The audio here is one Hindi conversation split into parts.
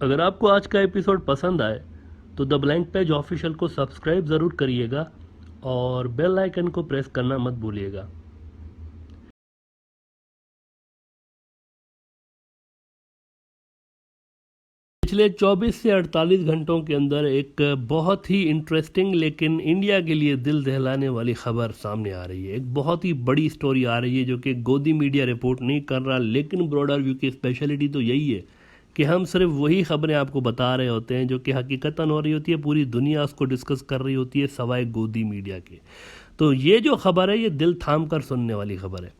अगर आपको आज का एपिसोड पसंद आए तो द ब्लैंक पेज ऑफिशियल को सब्सक्राइब ज़रूर करिएगा और बेल आइकन को प्रेस करना मत भूलिएगा। पिछले 24 से 48 घंटों के अंदर एक बहुत ही इंटरेस्टिंग लेकिन इंडिया के लिए दिल दहलाने वाली खबर सामने आ रही है। एक बहुत ही बड़ी स्टोरी आ रही है जो कि गोदी मीडिया रिपोर्ट नहीं कर रहा, लेकिन ब्रॉडर व्यू की स्पेशलिटी तो यही है कि हम सिर्फ वही खबरें आपको बता रहे होते हैं जो कि हकीकतन हो रही होती है, पूरी दुनिया उसको डिस्कस कर रही होती है सवाए गोदी मीडिया के। तो ये जो खबर है ये दिल थाम कर सुनने वाली खबर है।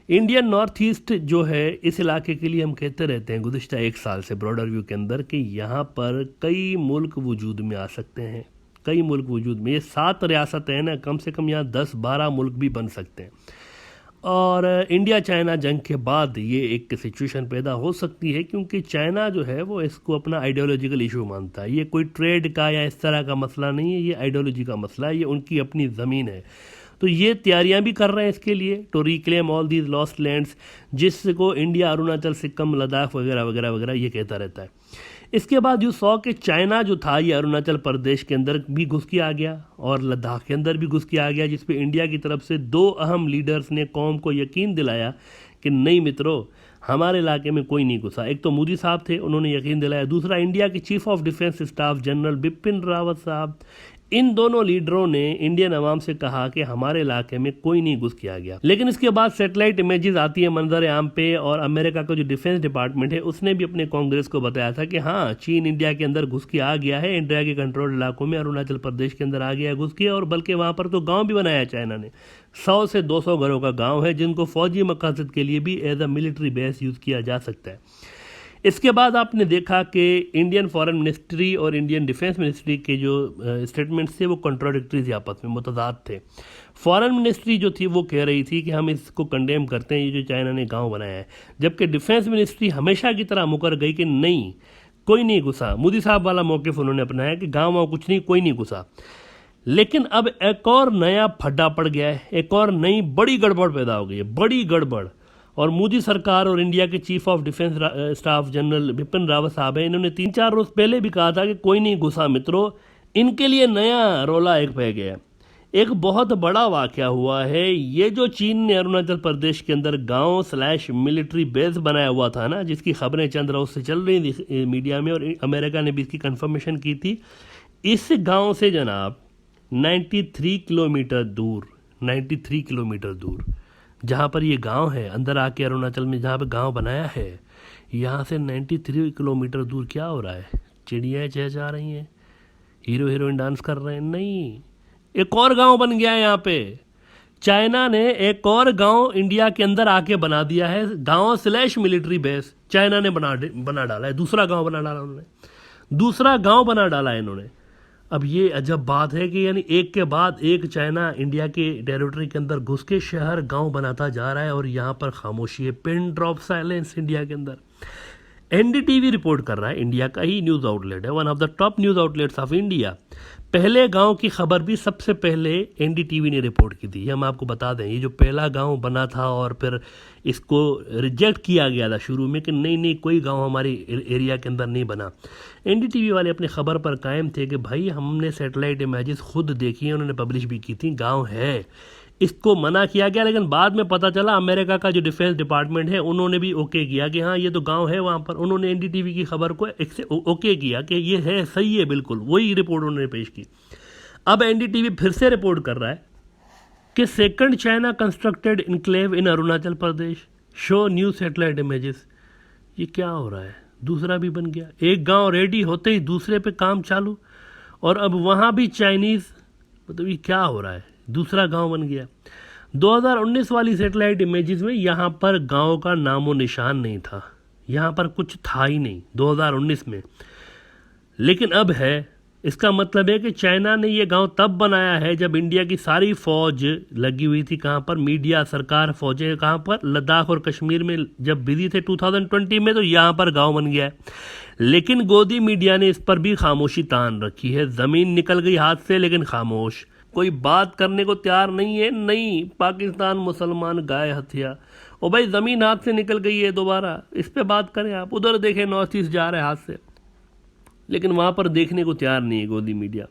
इंडियन नॉर्थ ईस्ट जो है इस इलाके के लिए हम कहते रहते हैं गुज़िश्ता एक साल से ब्रॉडर व्यू के अंदर कि यहाँ पर कई मुल्क वजूद में आ सकते हैं। कई मुल्क वजूद में, ये 7 रियासतें हैं ना, कम से कम यहाँ 10-12 मुल्क भी बन सकते हैं। और इंडिया चाइना जंग के बाद ये एक सिचुएशन पैदा हो सकती है क्योंकि चाइना जो है वो इसको अपना आइडियोलॉजिकल इशू मानता है। ये कोई ट्रेड का या इस तरह का मसला नहीं है, ये आइडियोलॉजी का मसला है, ये उनकी अपनी ज़मीन है। तो ये तैयारियां भी कर रहे हैं इसके लिए to reclaim all these lost lands, जिसको इंडिया अरुणाचल सिक्किम लद्दाख वगैरह वगैरह वगैरह ये कहता रहता है। इसके बाद यू सौ कि चाइना जो था ये अरुणाचल प्रदेश के अंदर भी घुस के आ गया और लद्दाख के अंदर भी घुस के आ गया, जिसपे इंडिया की तरफ से 2 अहम लीडर्स ने कौम को यकीन दिलाया कि नहीं मित्रों, हमारे इलाके में कोई नहीं घुसा। एक तो मोदी साहब थे, उन्होंने यकीन दिलाया। दूसरा इंडिया के chief of defence staff general Bipin Rawat साहब, इन दोनों लीडरों ने इंडियन अवाम से कहा कि हमारे इलाके में कोई नहीं घुस के आ गया। लेकिन इसके बाद सैटेलाइट इमेजेस आती है मंजर आम पे, और अमेरिका का जो डिफेंस डिपार्टमेंट है उसने भी अपने कांग्रेस को बताया था कि हाँ, चीन इंडिया के अंदर घुस के आ गया है, इंडिया के कंट्रोल इलाकों में अरुणाचल प्रदेश के अंदर आ गया है घुस के, और बल्कि वहाँ पर तो गाँव भी बनाया है चाइना ने। 100 से 200 घरों का गाँव है जिनको फौजी मकासद के लिए भी as a military base use किया जा सकता है। इसके बाद आपने देखा कि इंडियन फॉरेन मिनिस्ट्री और इंडियन डिफेंस मिनिस्ट्री के जो स्टेटमेंट्स थे वो कॉन्ट्राडिक्टरी थे, आपस में मुतजाद थे। फॉरेन मिनिस्ट्री जो थी वो कह रही थी कि हम इसको कंडेम करते हैं, ये जो चाइना ने गांव बनाया है, जबकि डिफेंस मिनिस्ट्री हमेशा की तरह मुकर गई कि नहीं, कोई नहीं घुसा। मोदी साहब वाला मौक़िफ़ उन्होंने अपनाया कि गाँव वाँव कुछ नहीं, कोई नहीं घुसा। लेकिन अब एक और नया फड्डा पड़ गया है, एक और नई बड़ी गड़बड़ पैदा हो गई है, बड़ी गड़बड़। और मोदी सरकार और इंडिया के chief of defence staff general Bipin Rawat साहब हैं, इन्होंने 3-4 रोज पहले भी कहा था कि कोई नहीं घुसा मित्रों। इनके लिए नया रोला एक पै गया। एक बहुत बड़ा वाक़या हुआ है। ये जो चीन ने अरुणाचल प्रदेश के अंदर गांव स्लैश मिलिट्री बेस बनाया हुआ था ना, जिसकी खबरें चंद रोज से चल रही थी मीडिया में, और अमेरिका ने भी इसकी कंफर्मेशन की थी। इस गांव से जनाब 93 किलोमीटर दूर, 93 किलोमीटर दूर जहाँ पर ये गांव है, अंदर आके अरुणाचल में जहाँ पर गांव बनाया है, यहाँ से 93 किलोमीटर दूर क्या हो रहा है? चिड़ियाँ चहचहा रही हैं, हीरो हीरोइन डांस कर रहे हैं। नहीं, एक और गांव बन गया है यहाँ पे। चाइना ने एक और गांव इंडिया के अंदर आके बना दिया है, गांव स्लैश मिलिट्री बेस चाइना ने बना डाला है। दूसरा गांव बना डाला उन्होंने, दूसरा गांव बना डाला है इन्होंने। अब ये अजब बात है कि यानी एक के बाद एक चाइना इंडिया के टेरिटरी के अंदर घुस के शहर गांव बनाता जा रहा है, और यहाँ पर खामोशी है, पिन ड्रॉप साइलेंस इंडिया के अंदर। एनडीटीवी रिपोर्ट कर रहा है, इंडिया का ही न्यूज़ आउटलेट है, one of the top news outlets of India. पहले गांव की खबर भी सबसे पहले एनडीटीवी ने रिपोर्ट की थी। हम आपको बता दें, ये जो पहला गांव बना था और फिर इसको रिजेक्ट किया गया था शुरू में कि नहीं नहीं, कोई गांव हमारे एरिया के अंदर नहीं बना। एनडीटीवी वाले अपनी खबर पर कायम थे कि भाई हमने सैटेलाइट इमेजेस खुद देखी हैं, उन्होंने पब्लिश भी की थी, गाँव है। इसको मना किया गया, लेकिन बाद में पता चला अमेरिका का जो डिफेंस डिपार्टमेंट है उन्होंने भी ओके किया कि हाँ ये तो गांव है वहाँ पर। उन्होंने एनडीटीवी की खबर को ओके किया कि ये है, सही है, बिल्कुल वही रिपोर्ट उन्होंने पेश की। अब एनडीटीवी फिर से रिपोर्ट कर रहा है कि सेकंड चाइना कंस्ट्रक्टेड इनक्लेव इन अरुणाचल प्रदेश, शो न्यू सैटेलाइट इमेजेस। ये क्या हो रहा है? दूसरा भी बन गया। एक गांव रेडी होते ही दूसरे पे काम चालू, और अब वहाँ भी चाइनीज़, मतलब ये क्या हो रहा है? दूसरा गांव बन गया। 2019 वाली सैटेलाइट इमेजेस में यहाँ पर गांव का नामो निशान नहीं था, यहाँ पर कुछ था ही नहीं 2019 में, लेकिन अब है। इसका मतलब है कि चाइना ने ये गांव तब बनाया है जब इंडिया की सारी फौज लगी हुई थी कहाँ पर? मीडिया, सरकार, फौजें कहाँ पर? लद्दाख और कश्मीर में जब बिजी थे 2020 में, तो यहाँ पर गांव बन गया है। लेकिन गोदी मीडिया ने इस पर भी खामोशी तान रखी है। ज़मीन निकल गई हाथ से, लेकिन खामोश, कोई बात करने को तैयार नहीं है। नहीं, पाकिस्तान मुसलमान गाय हथिया। ओ भाई, ज़मीन हाथ से निकल गई है, दोबारा इस पे बात करें आप। उधर देखें, नॉर्थ ईस्ट जा रहे हाथ से। लेकिन वहाँ पर देखने को तैयार नहीं है गोदी मीडिया।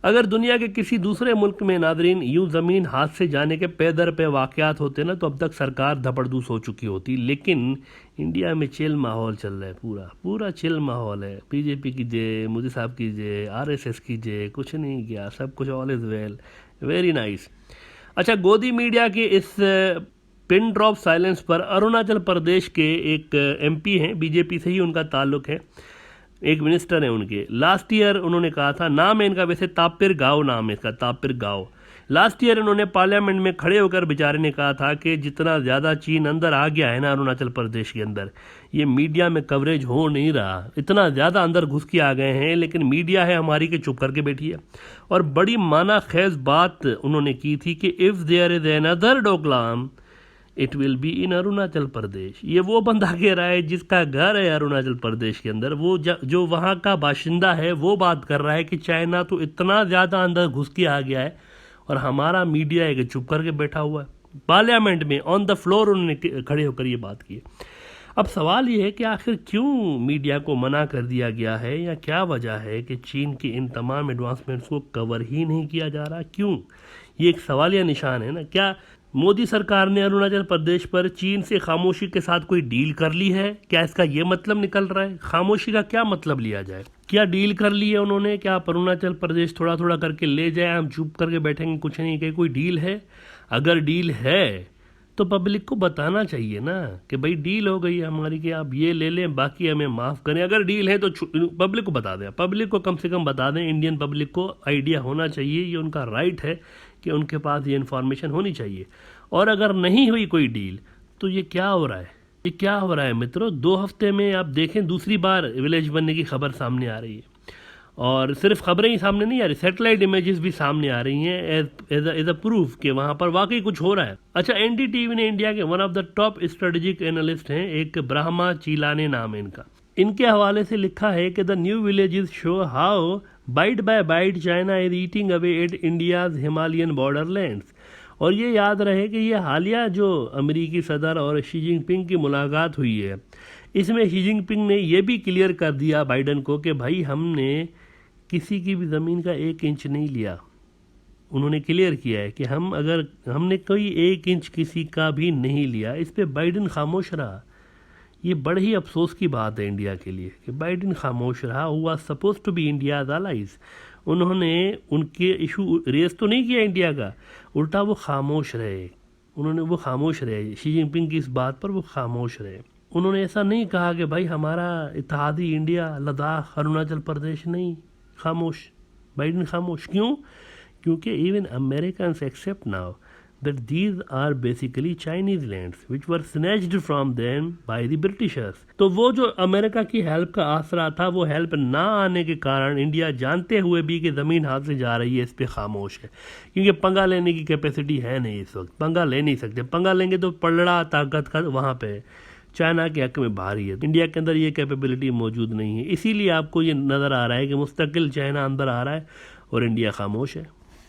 अगर दुनिया के किसी दूसरे मुल्क में नादरीन यूं ज़मीन हाथ से जाने के पे दर पे वाक़यात होते ना, तो अब तक सरकार धपड़दूस हो चुकी होती। लेकिन इंडिया में चिल माहौल चल रहा है, पूरा पूरा चिल माहौल है। बीजेपी की जय, मोदी साहब की जय, आरएसएस की जय, कुछ नहीं किया, सब कुछ all is well, very nice. अच्छा, गोदी मीडिया के इस पिन ड्रॉप साइलेंस पर अरुणाचल प्रदेश के एक एमपी हैं, बीजेपी से ही उनका ताल्लुक है, एक मिनिस्टर है उनके। लास्ट ईयर उन्होंने कहा था, नाम है इनका वैसे तापिर गाँव, नाम है इसका तापिर गाँव। लास्ट ईयर उन्होंने पार्लियामेंट में खड़े होकर बेचारे ने कहा था कि जितना ज़्यादा चीन अंदर आ गया है ना अरुणाचल प्रदेश के अंदर, ये मीडिया में कवरेज हो नहीं रहा, इतना ज़्यादा अंदर घुस के आ गए हैं, लेकिन मीडिया है हमारी कि चुप करके बैठी है। और बड़ी माना खैज बात उन्होंने की थी कि if there is another Doklam it will be in Arunachal Pradesh. ये वो बंदा कह रहा है जिसका घर है अरुणाचल प्रदेश के अंदर, वो जो वहाँ का बाशिंदा है, वो बात कर रहा है कि चाइना तो इतना ज़्यादा अंदर घुस के आ गया है और हमारा मीडिया है कि चुप करके बैठा हुआ है। पार्लियामेंट में ऑन द फ्लोर उन्होंने खड़े होकर ये बात की। अब सवाल ये है कि आखिर क्यों मीडिया को मना कर दिया गया है, या क्या वजह है कि चीन की इन तमाम एडवांसमेंट्स को कवर ही नहीं किया जा रहा? क्यों? ये एक सवालिया निशान है ना। क्या मोदी सरकार ने अरुणाचल प्रदेश पर चीन से खामोशी के साथ कोई डील कर ली है? क्या इसका ये मतलब निकल रहा है? खामोशी का क्या मतलब लिया जाए? क्या डील कर ली है उन्होंने? क्या आप अरुणाचल प्रदेश थोड़ा थोड़ा करके ले जाए, हम चुप करके बैठेंगे, कुछ नहीं कहे? कोई डील है? अगर डील है तो पब्लिक को बताना चाहिए ना कि भाई डील हो गई है हमारी, कि आप ये ले लें, बाकी हमें माफ़ करें। अगर डील है तो पब्लिक को बता दें, पब्लिक को कम से कम बता दें। इंडियन पब्लिक को आइडिया होना चाहिए, ये उनका राइट है कि उनके पास ये इन्फॉर्मेशन होनी चाहिए। और अगर नहीं हुई कोई डील तो ये क्या हो रहा है? ये क्या हो रहा है मित्रों? 2 हफ्ते में आप देखें दूसरी बार विलेज बनने की खबर सामने आ रही है, और सिर्फ खबरें ही सामने नहीं आ रही, सैटेलाइट इमेजेस भी सामने आ रही हैं एज अ प्रूफ कि वहाँ पर वाकई कुछ हो रहा है। अच्छा, एनडीटीवी ने इंडिया के one of the top strategic analyst हैं, एक ब्रह्मा चीलाने नाम है इनका, इनके हवाले से लिखा है कि the new villages show how bite by bite China is eating away at India's Himalayan border lands. और ये याद रहे कि ये हालिया जो अमेरिकी सदर और शी जिनपिंग की मुलाकात हुई है, इसमें शी जिनपिंग ने यह भी क्लियर कर दिया बाइडन को कि भाई हमने किसी की भी ज़मीन का 1 इंच नहीं लिया। उन्होंने क्लियर किया है कि हमने कोई 1 इंच किसी का भी नहीं लिया। इस पे बाइडन खामोश रहा। ये बड़े ही अफसोस की बात है इंडिया के लिए कि बाइडन खामोश रहा। हुआ suppose to be India's allies. उन्होंने उनके इशू रेस तो नहीं किया इंडिया का, उल्टा वो खामोश रहे। वो खामोश रहे शी जिनपिंग की इस बात पर, वो खामोश रहे। उन्होंने ऐसा नहीं कहा कि भाई हमारा इत्तेहादी इंडिया, लद्दाख, अरुणाचल प्रदेश, नहीं, खामोश। बाइडन खामोश क्यों? क्योंकि even Americans accept now that these are basically Chinese lands which were snatched from them by the Britishers। तो वो जो अमेरिका की हेल्प का आसरा था, वो हेल्प ना आने के कारण इंडिया जानते हुए भी कि ज़मीन हाथ से जा रही है, इस पे खामोश है। क्योंकि पंगा लेने की कैपेसिटी है नहीं इस वक्त, पंगा ले नहीं सकते। पंगा लेंगे तो पलड़ा ताकत का वहाँ पे चाइना के हक में भारी है। इंडिया के अंदर ये कैपेबिलिटी मौजूद नहीं है, इसीलिए आपको ये नज़र आ रहा है कि मुस्तकिल चाइना अंदर आ रहा है और इंडिया खामोश है।